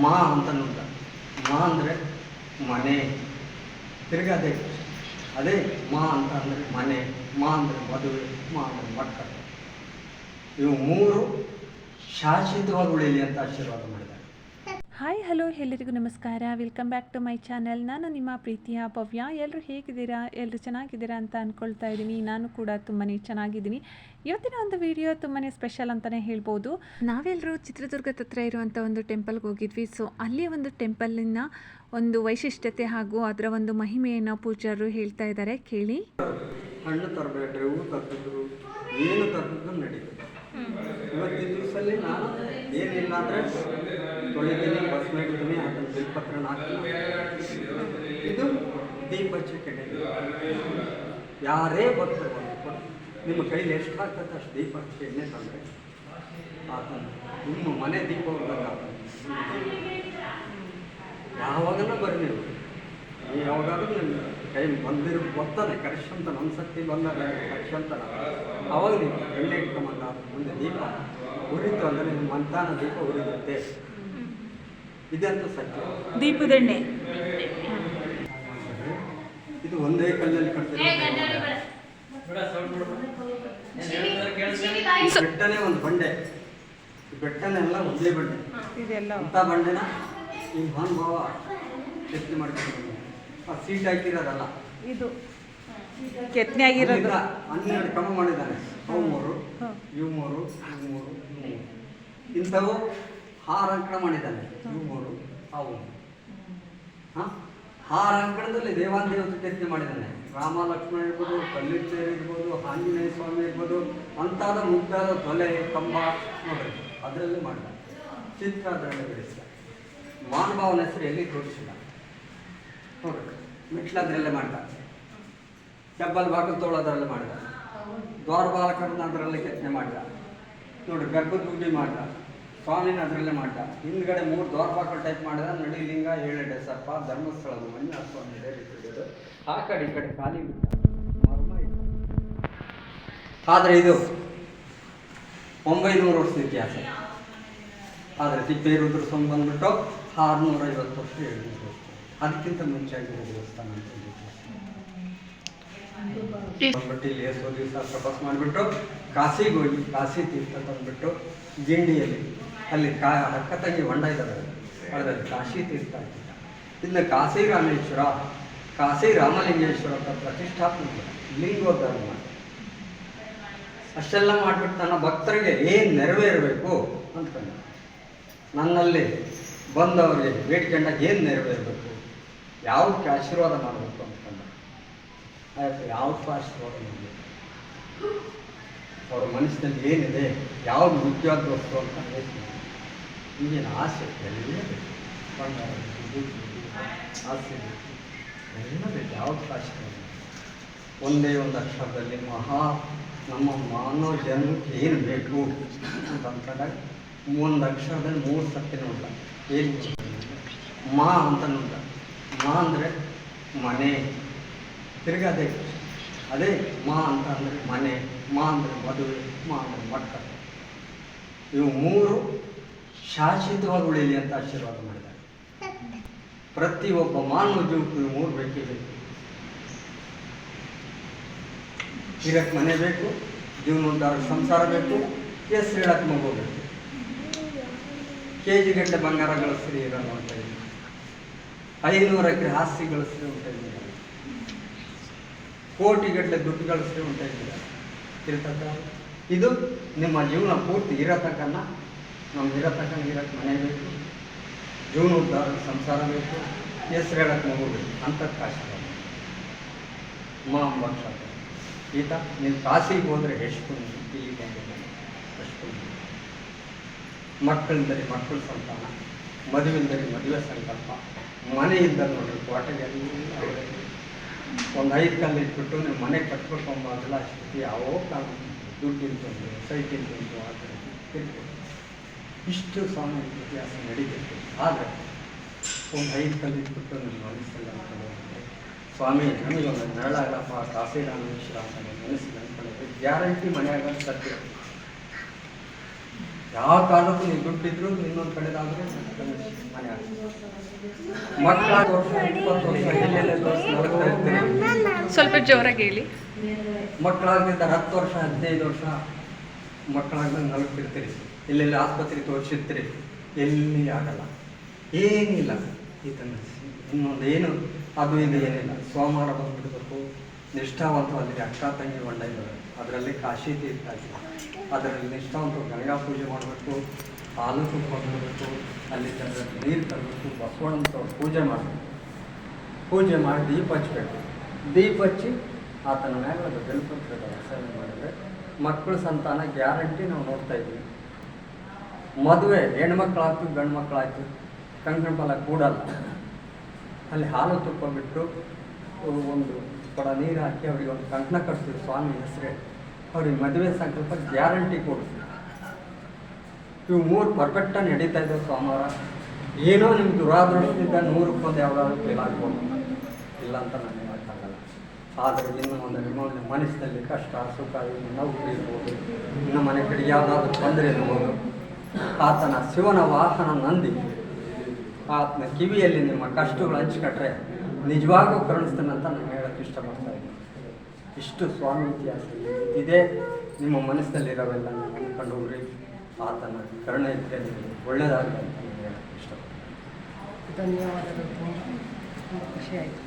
ಮಾ ಅಂತ ನೋಡ. ಮಾ ಅಂದರೆ ಮನೆ, ತಿರ್ಗದೆ ಅದೇ ಮಾ ಅಂತ ಅಂದರೆ ಮನೆ, ಮಾ ಅಂದರೆ ಮದುವೆ, ಮಾ ಅಂದರೆ ಮಕ್ಕಳು. ಇವು ಮೂರು ಶಾಶ್ವತವಾಗಿ ಉಳಿಯಲಿ ಅಂತ ಆಶೀರ್ವಾದ ಮಾಡಿದ್ದಾರೆ. ಹಾಯ್ ಹಲೋ ಎಲ್ಲರಿಗೂ ನಮಸ್ಕಾರ. Welcome back to my channel. ನಾನು ನಿಮ್ಮ ಪ್ರೀತಿಯ ಭವ್ಯ. ಎಲ್ಲರೂ ಹೇಗಿದ್ದೀರಾ? ಎಲ್ಲರೂ ಚೆನ್ನಾಗಿದ್ದೀರಾ ಅಂತ ಅಂದ್ಕೊಳ್ತಾ ಇದ್ದೀನಿ. ನಾನು ಕೂಡ ತುಂಬಾ ಚೆನ್ನಾಗಿದ್ದೀನಿ. ಇವತ್ತಿನ ಒಂದು ವಿಡಿಯೋ ತುಂಬಾ ಸ್ಪೆಷಲ್ ಅಂತಲೇ ಹೇಳ್ಬೋದು. ನಾವೆಲ್ಲರೂ ಚಿತ್ರದುರ್ಗದ ಹತ್ರ ಇರುವಂಥ ಒಂದು ಟೆಂಪಲ್ಗೆ ಹೋಗಿದ್ವಿ. ಸೊ ಅಲ್ಲಿ ಒಂದು ಟೆಂಪಲಿನ ಒಂದು ವೈಶಿಷ್ಟ್ಯತೆ ಹಾಗೂ ಅದರ ಒಂದು ಮಹಿಮೆಯನ್ನು ಪೂಜಾರರು ಹೇಳ್ತಾ ಇದ್ದಾರೆ, ಕೇಳಿ. ಹಣ್ಣು ತರಬೇಡ್ರಿ, ಹೂ ತರ್ತಿದ್ರು, ಏನು ತರ್ತಿದ್ರು ನಡೀತದೆ. ಇವತ್ತಿನ ದಿವಸದಲ್ಲಿ ನಾನು ಏನಿಲ್ಲ ಅಂದರೆ ತೊಳಿತೀನಿ, ಭಸ್ಮ ಇಡ್ತೀನಿ, ಅದನ್ನು ಬಿಲ್ಪತ್ರನ ಹಾಕ್ತೀನಿ. ಇದು ದೀಪ ಚಿಕಣೆ. ಯಾರೇ ಭಕ್ತರು ಬಂದು ನಿಮ್ಮ ಕೈಲಿ ಎಷ್ಟು ಆಗ್ತದೆ ಅಷ್ಟು ದೀಪ ಹಚ್ಚಿ ಎಣ್ಣೆ ತಂದರೆ ಆತನು ನಿಮ್ಮ ಮನೆ ದೀಪ ಹೊರದಾಗ ಯಾವಾಗಲೂ ಬರ್ರಿ ನೀವು. ಯಾವಾಗಾದ್ರೂ ನಿಮ್ಮ ಕೈ ಬಂದಿರೋ ಬರ್ತಾನೆ ಕರೆಕ್ಷಂತ ನನ್ನ ಶಕ್ತಿ ಬಂದಾಗ ಕರೆಕ್ಷಂತನ ಅವಾಗ ನೀವು ಎಣ್ಣೆ ಇಟ್ಕೊಂಬಂದ ಮುಂದೆ ದೀಪ ಉರಿತು ಅಂದರೆ ನಿಮ್ಮ ಮಂತಾನ ದೀಪ ಉರಿಯುತ್ತೆ. ಇದಂತೂ ಸತ್ಯ. ದೀಪದೆಣ್ಣೆ ಇದು ಒಂದೇ ಕಲ್ಲಲ್ಲಿ ಕಟ್ತಿರೋ ಬೆಟ್ಟನೇ ಒಂದು ಬಂಡೆ. ಈ ಬೆಟ್ಟನೆಲ್ಲ ಒಂದೇ ಬಂಡೆ. ಅಂಥ ಬಂಡೆನ ಈ ಮಹಾನುಭಾವ ಕೆತ್ತನೆ ಮಾಡ್ಕೊಂಡು ಆ ಸೀಟ್ ಹಾಕಿರೋದಲ್ಲ, ಇದು ಕೆತ್ತನೆ ಆಗಿರೋದು. 12 ಕ್ರಮ ಮಾಡಿದ್ದಾನೆ. ಅವು ಮೂರು, ಇವು ಮೂರು, ಇವು ಮೂರು, ಇವು ಮೂರು. ಇಂಥವು 6 ಅಂಕಣ ಮಾಡಿದ್ದಾನೆ. ಇವು ಮೂರು, ಅವು 6 ಅಂಕಣದಲ್ಲಿ ದೇವಾನ್ ದೇವತೆ ಕೆತ್ತನೆ ಮಾಡಿದ್ದಾನೆ. ರಾಮ ಲಕ್ಷ್ಮಣ ಇರ್ಬೋದು, ಕಲ್ಲಿಚ್ಚೇರಿ ಇರ್ಬೋದು, ಆಂಜನೇಯ ಸ್ವಾಮಿ ಇರ್ಬೋದು, ಅಂತಾದ ಮುಗ್ಧಾದ ತೊಲೆ ಕಂಬ ನೋಡ್ರಿ ಅದರಲ್ಲೇ ಮಾಡಿದ. ಚಿತ್ರ ಅದರಲ್ಲೇ ಬಿಡಿಸಿದ. ಮಹಾನುಭಾವನ ಹೆಸರು ಎಲ್ಲಿ ತೋರಿಸಿಲ್ಲ ನೋಡ್ರಿ. ಮೆಟ್ಲದ್ರಲ್ಲೇ ಮಾಡಿದ. ಡಬ್ಬಲ್ ಬಾಗಿಲು ತೋಳೋದ್ರಲ್ಲೇ ಮಾಡಿದ. ದ್ವಾರಪಾಲಕರನ್ನ ಅದರಲ್ಲೇ ಕೆತ್ತನೆ ಮಾಡಿದ ನೋಡ್ರಿ. ಗರ್ಭದ ಗುಡಿ ಮಾಡಿದ. ಸ್ವಾಮಿನ ಅದರಲ್ಲೇ ಮಾಡಿದ. ಹಿಂದ್ಗಡೆ 3 ದ್ವಾರಪಾಲಕ ಟೈಪ್ ಮಾಡಿದ. ನಡಿಲಿಂಗ, 7 ಸರ್ಪ, ಧರ್ಮಸ್ಥಳದ ಮಂಜುನಾಥ ಸ್ವಾಮಿ ಇಟ್ಟಿದ್ದು. ಆ ಕಡೆ ಈ ಕಡೆ ಖಾಲಿ ಬಿಟ್ಟ ಮರ್ಮ ಇತ್ತು. ಆದರೆ ಇದು 900 ವರ್ಷದ ಇತಿಹಾಸ. ಆದರೆ ತಿಪ್ಪೇರುದ್ರ ಸ್ವಾಮಿ ಬಂದ್ಬಿಟ್ಟು 650 ವರ್ಷ, 700 ವರ್ಷ. ಅದಕ್ಕಿಂತ ಮುಂಚೆ ಆಗಿರೋ ದೇವಸ್ಥಾನ ಅಂತ ಬಂದ್ಬಿಟ್ಟು ಇಲ್ಲಿ ಎಷ್ಟೋ ದಿವಸ ತಪಸ್ ಮಾಡಿಬಿಟ್ಟು ಕಾಶಿಗೆ ಹೋಗಿ ಕಾಶಿ ತೀರ್ಥ ತಂದ್ಬಿಟ್ಟು ಗಿಂಡಿಯಲ್ಲಿ ಅಲ್ಲಿ ಅಕ್ಕ ತಂಗಿ ಹೊಂಡ ಇದ್ದಾರೆ, ಅದರಲ್ಲಿ ಕಾಶಿ ತೀರ್ಥ ಆಗಿದ್ದ. ಇದನ್ನ ಕಾಶಿ ರಾಮೇಶ್ವರ, ಕಾಶಿ ರಾಮಲಿಂಗೇಶ್ವರ ಅಂತ ಪ್ರತಿಷ್ಠಾಪನೆ ಲಿಂಗೋದ್ಧಾರ ಮಾಡಿ ಅಷ್ಟೆಲ್ಲ ಮಾಡಿಬಿಟ್ಟು ನನ್ನ ಭಕ್ತರಿಗೆ ಏನು ನೆರವೇರಬೇಕು ಅಂತಂದ. ನನ್ನಲ್ಲಿ ಬಂದವರಿಗೆ ಬೇಡ್ಕೊಂಡಾಗ ಏನು ನೆರವೇರಬೇಕು, ಯಾವುದಕ್ಕೆ ಆಶೀರ್ವಾದ ಮಾಡಬೇಕು ಅಂತಂದ. ಆಯ್ತು, ಯಾವುದಕ್ಕೂ ಆಶೀರ್ವಾದ ಮಾಡಬೇಕು. ಅವ್ರ ಮನಸ್ಸಿನಲ್ಲಿ ಏನಿದೆ, ಯಾವ್ದು ಮುಖ್ಯವಾದ ವಸ್ತು ಅಂತ ಈಗಿನ ಆಸೆ ಎಲ್ಲ ಬೇಕು. ಬಂಗಾರ ಆಸೆ ಬೇಕು, ಎಲ್ಲ ಬೇಕು. ಯಾವ್ದು ಆಶೀರ್ವಾದ ಒಂದೇ ಒಂದು ಅಕ್ಷರದಲ್ಲಿ ನಮ್ಮ ಮಾನವ ಜನ್ಮಕ್ಕೆ ಏನು ಬೇಕು ಅಂತ ಅಂದ್ಕೊಂಡಾಗ ಒಂದು ಅಕ್ಷರದಲ್ಲಿ 3 ಸತ್ಯ ನೋಡ. ಏನು ಮಾ ಅಂತ ನೋಡ. ಮಾ ಅಂದರೆ ಮನೆ, ತಿರ್ಗದೆ ಅದೇ ಮಾ ಅಂತ ಅಂದರೆ ಮನೆ, ಮಾ ಅಂದರೆ ಮದುವೆ, ಮಾ ಅಂದರೆ ಮಕ್ಕಳು. ಇವು ಮೂರು ಶಾಶ್ವತವಾಗಿ ಉಳಿಯಲಿ ಅಂತ ಆಶೀರ್ವಾದ ಮಾಡಿದ್ದಾರೆ. ಪ್ರತಿಯೊಬ್ಬ ಮಾನವ ಜೀವಕ್ಕೂ ಇವು 3 ಬೇಕೇ ಬೇಕು. ಇರಕ್ಕೆ ಮನೆ ಬೇಕು, ಜೀವನೋದ್ಧಾರ ಸಂಸಾರ ಬೇಕು, ಹೆಸರು ಹೇಳಕ್ಕೆ ಮಗು ಬೇಕು. KG ಗಟ್ಟಲೆ ಬಂಗಾರ ಗಳಿಸ್ರಿ ಇರೋದು ಅಂತ ಇದ್ದೀವಿ. 500 ಎಕರೆ ಆಸ್ತಿ ಗಳಿಸ್ರಿ ಅಂತ ಇದ್ದೀವಿ. ಕೋಟಿಗಟ್ಟಲೆ ದುಡ್ಡು ಗಳಿಸ್ರಿ ಅಂತ ಇದ್ದೀವಿ. ಇರತಕ್ಕ ಇದು ನಿಮ್ಮ ಜೀವನ ಪೂರ್ತಿ ಇರತಕ್ಕನ್ನ ನಮ್ಗೆ ಇರತಕ್ಕಂಗೆ ಇರಕ್ಕೆ ಮನೆ ಬೇಕು, ಜೀವನೋದ್ಧಾರ ಸಂಸಾರ ಬೇಕು, ಹೆಸರು ಹೇಳಕ್ಕೆ ಮಗು ಬೇಕು. ಅಂಥದ್ದು ಆಶೀರ್ವಾದ ಮಾ ಅಂಬಕ್ಷ ಈತ. ನೀವು ಕಾಶಿಗೆ ಹೋದರೆ ಎಷ್ಟು ಇಲ್ಲಿ ಬಂದಿದ್ದಾನೆ ಅಷ್ಟು. ಮಕ್ಕಳಿಂದರೆ ಮಕ್ಕಳ ಸಂತಾನ, ಮದುವೆಂದರೆ ಮದುವೆ ಸಂಕಲ್ಪ, ಮನೆ ಇದ್ದಲ್ಲಿ ನೋಡ್ರಿ ಕೋಟೆಗೆ ಒಂದು 5 ಕಲ್ಲು ಇಟ್ಬಿಟ್ಟು ನೀವು ಮನೆ ಕಟ್ಕೊಳ್ಕೊಂಬಲ್ಲ ಅಷ್ಟು ಯಾವ ಕಾಲ ದುಡ್ಡು ಇರ್ತಂದು ಸೈಟ್ ಇರ್ತಂದು ಆ ಥರ ಇರ್ಬೋದು. ಇಷ್ಟು ಸ್ವಾಮಿ ಇತಿಹಾಸ ನಡೀತಿತ್ತು. ಆದರೆ ಒಂದು 5 ಕಲ್ಲು ಇಟ್ಬಿಟ್ಟು ನಿಮ್ಮ ಮನಸ್ಸಲ್ಲಿ ಅಂದ್ಕೊಂಡು ಸ್ವಾಮಿ ನಮಗೆ ಒಂದು ನೆರಳಾಗಪ್ಪ ಕಾಶಿ ರಾಮೇಶ್ವರ ಅಂತ ಮನಸ್ಸಿಗೆ ಅಂದ್ಕೊಂಡಿದ್ದೆ. ಗ್ಯಾರಂಟಿ ಮನೆಯಾಗ ಸತ್ಯ ಯಾವ ಕಾಲಕ್ಕೂ ನೀವು ದುಡ್ಡಿದ್ರು ಇನ್ನೊಂದು ಕಡೆದಾದ್ರೆ ಮನೆ ಆಗ್ತದೆ. ಮಕ್ಕಳಾಗ ವರ್ಷ 20 ವರ್ಷ ಎಲ್ಲೆಲ್ಲೆಲ್ಲೋ ನರಕ್ತಾ ಇರ್ತೀರಿ. ಸ್ವಲ್ಪ ಜೋರಾಗಿ ಹೇಳಿ. ಮಕ್ಕಳಾಗಿದ್ದ 10 ವರ್ಷ 15 ವರ್ಷ ಮಕ್ಕಳಾಗ್ದಂಗೆ ನಲುಗ್ತಿರ್ತೀರಿ, ಎಲ್ಲೆಲ್ಲಿ ಆಸ್ಪತ್ರೆ ತೋರಿಸಿರ್ತೀರಿ, ಎಲ್ಲಿ ಆಗಲ್ಲ, ಏನಿಲ್ಲ. ಇದನ್ನು ಇನ್ನೊಂದು ಏನು ಅದು ಇದು ಏನಿಲ್ಲ. ಸೋಮವಾರ ಬಂದುಬಿಡ್ಬೇಕು, ನಿಷ್ಠಾವಂತವಾಗಿ ಅಕ್ಕ ತಂಗಿ ಹೊಂಡ ಇದ್ದಾರೆ, ಅದರಲ್ಲಿ ಕಾಶಿ ತೀರ್ಥ ಆಗಿದೆ, ಅದರಲ್ಲಿ ನಿಷ್ಠಾವಂತ ಗಂಗಾ ಪೂಜೆ ಮಾಡಬೇಕು, ಹಾಲು ತುಪ್ಪ ಮಾಡಬೇಕು, ಅಲ್ಲಿ ಜನರಲ್ಲಿ ನೀರು ತರಬೇಕು, ಬಸವಣ್ಣನ ಪೂಜೆ ಮಾಡಬೇಕು, ಪೂಜೆ ಮಾಡಿ ದೀಪ ಹಚ್ಚಬೇಕು. ದೀಪ ಹಚ್ಚಿ ಆತನ ಮೇಲೆ ಅದು ಬೆಲ್ಪತ್ರದ ರಸನೆ ಮಾಡಿದರೆ ಮಕ್ಕಳು ಸಂತಾನ ಗ್ಯಾರಂಟಿ ನಾವು ನೋಡ್ತಾ ಇದ್ದೀವಿ. ಮದುವೆ ಹೆಣ್ಮಕ್ಳಾಯ್ತು ಗಂಡು ಮಕ್ಕಳಾಯ್ತು ಕಂಕಣ ಫಲ ಕೂಡಲ್ಲ. ಅಲ್ಲಿ ಹಾಲು ತುಪ್ಪ ಬಿಟ್ಟು ಒಂದು ಕೊಡ ನೀರು ಹಾಕಿ ಅವ್ರಿಗೆ ಒಂದು ಕಂಕಣ ಕಟ್ತೀವಿ ಸ್ವಾಮಿ ಹೆಸರೇ, ಅವ್ರಿಗೆ ಮದುವೆ ಸಂಕಲ್ಪ ಗ್ಯಾರಂಟಿ ಕೊಡ್ತೀವಿ. ಇವು 3 ಪರ್ಫೆಕ್ಟಾಗಿ ನಡೀತಾ ಇದ್ದಾವೆ. ಸೋಮವಾರ ಏನೋ ನಿಮ್ಗೆ ದುರಾದೃಷ್ಟದಿಂದ 100ಕ್ಕೆ ಯಾವುದಾದ್ರು ಫೇಲ್ ಆಗ್ಬೋದು, ಇಲ್ಲ ಅಂತ ನಾನು ಹೇಳೋಕ್ಕಾಗಲ್ಲ. ಆದರೆ ಇನ್ನು ಒಂದು ಮನಸ್ಸಿನಲ್ಲಿ ಕಷ್ಟ ಸುಖ, ಇನ್ನು ನೌಕರಿ ಇರ್ಬೋದು, ಇನ್ನು ಮನೆ ಕಡೆ ಯಾವುದಾದ್ರೂ ತೊಂದರೆ ಇರ್ಬೋದು, ಆತನ ಶಿವನ ವಾಹನ ನಂದಿ ಆತನ ಕಿವಿಯಲ್ಲಿ ನಿಮ್ಮ ಕಷ್ಟಗಳು ಹಂಚ್ಕೊಟ್ರೆ ನಿಜವಾಗೂ ಕರುಣಿಸ್ತಾನಂತ ನಾನು ಹೇಳೋಕ್ಕೆ ಇಷ್ಟಪಡ್ತಾ ಇದ್ದೀನಿ. ಇಷ್ಟು ಸ್ವಾಮಿ ಇತಿಹಾಸ ಇದೆ. ನಿಮ್ಮ ಮನಸ್ಸಿನಲ್ಲಿರೋವೆಲ್ಲ ನಾನು ಅಂದ್ಕೊಂಡು ಹೋಗ್ರಿ, ಆತನ ಕರುಣೆ ಇದ್ದರೆ ನಿಮಗೆ ಒಳ್ಳೆಯದಾಗಲಿ ಅಂತ ನಾನು ಹೇಳೋಕ್ಕೆ ಇಷ್ಟಪಡ್ತೀನಿ. ಧನ್ಯವಾದಗಳು. ತುಂಬ ಖುಷಿ ಆಯಿತು.